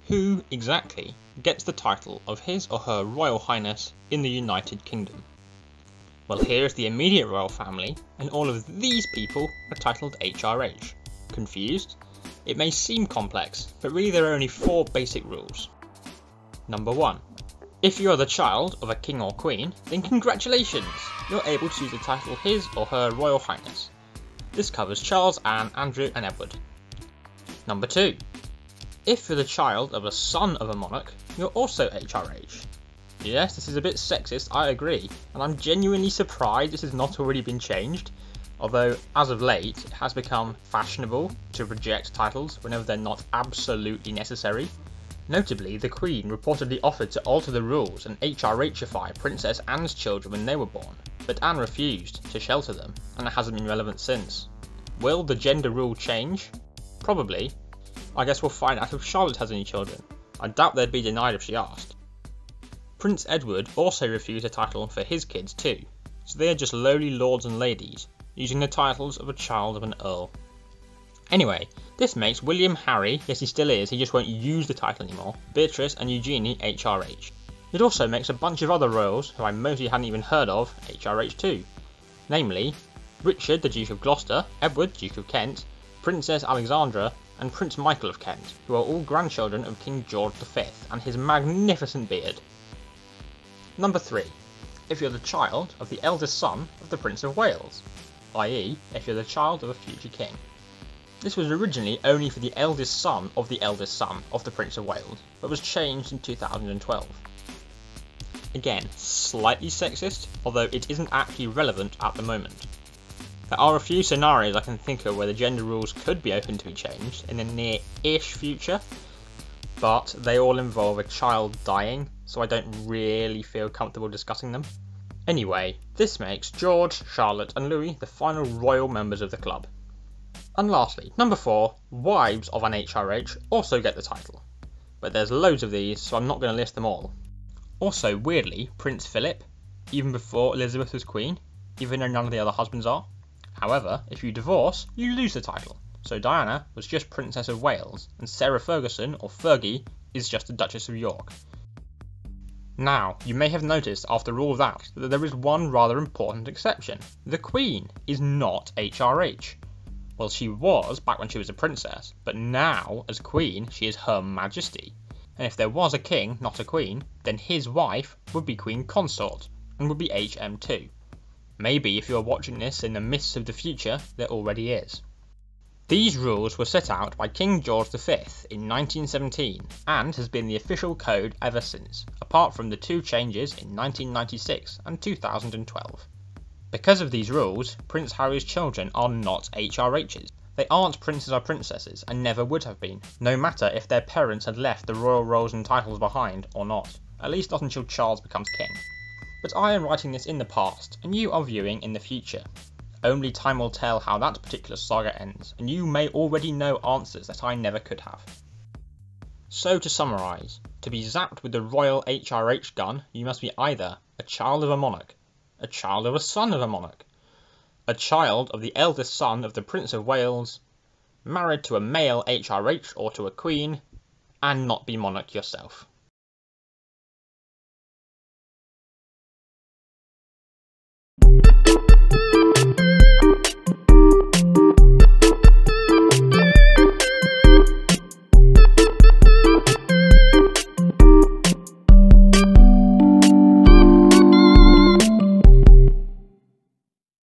Who exactly gets the title of His or Her Royal Highness in the United Kingdom? Well, here is the immediate royal family, and all of these people are titled HRH. Confused? It may seem complex, but really there are only 4 basic rules. Number 1. If you are the child of a king or queen, then congratulations! You're able to use the title His or Her Royal Highness. This covers Charles, Anne, Andrew and Edward. Number 2. If you're the child of a son of a monarch, you're also HRH. Yes, this is a bit sexist, I agree, and I'm genuinely surprised this has not already been changed, although as of late it has become fashionable to reject titles whenever they're not absolutely necessary. Notably, the Queen reportedly offered to alter the rules and HRHify Princess Anne's children when they were born, but Anne refused to shelter them, and it hasn't been relevant since. Will the gender rule change? Probably. I guess we'll find out if Charlotte has any children. I doubt they'd be denied if she asked. Prince Edward also refused a title for his kids too, so they are just lowly lords and ladies, using the titles of a child of an earl. Anyway, this makes William, Harry, yes he still is, he just won't use the title anymore, Beatrice and Eugenie HRH. It also makes a bunch of other royals, who I mostly hadn't even heard of, HRH too. Namely, Richard the Duke of Gloucester, Edward Duke of Kent, Princess Alexandra and Prince Michael of Kent, who are all grandchildren of King George V and his magnificent beard. Number 3. If you're the child of the eldest son of the Prince of Wales, i.e. if you're the child of a future king. This was originally only for the eldest son of the Prince of Wales, but was changed in 2012. Again, slightly sexist, although it isn't actually relevant at the moment. There are a few scenarios I can think of where the gender rules could be open to be changed in the near-ish future, but they all involve a child dying, so I don't really feel comfortable discussing them. Anyway, this makes George, Charlotte and Louis the final royal members of the club. And lastly, number 4, wives of an HRH also get the title. But there's loads of these, so I'm not going to list them all. Also, weirdly, Prince Philip, even before Elizabeth was queen, even though none of the other husbands are. However, if you divorce, you lose the title, so Diana was just Princess of Wales, and Sarah Ferguson, or Fergie, is just the Duchess of York. Now, you may have noticed after all that there is one rather important exception. The Queen is not HRH. Well, she was back when she was a princess, but now, as Queen, she is Her Majesty. And if there was a king, not a queen, then his wife would be Queen Consort, and would be HM too. Maybe if you're watching this in the mists of the future, there already is. These rules were set out by King George V in 1917 and has been the official code ever since, apart from the 2 changes in 1996 and 2012. Because of these rules, Prince Harry's children are not HRHs. They aren't princes or princesses and never would have been, no matter if their parents had left the royal roles and titles behind or not, at least not until Charles becomes king. But I am writing this in the past, and you are viewing in the future. Only time will tell how that particular saga ends, and you may already know answers that I never could have. So to summarise, to be zapped with the royal HRH gun, you must be either a child of a monarch, a child of a son of a monarch, a child of the eldest son of the Prince of Wales, married to a male HRH or to a queen, and not be monarch yourself.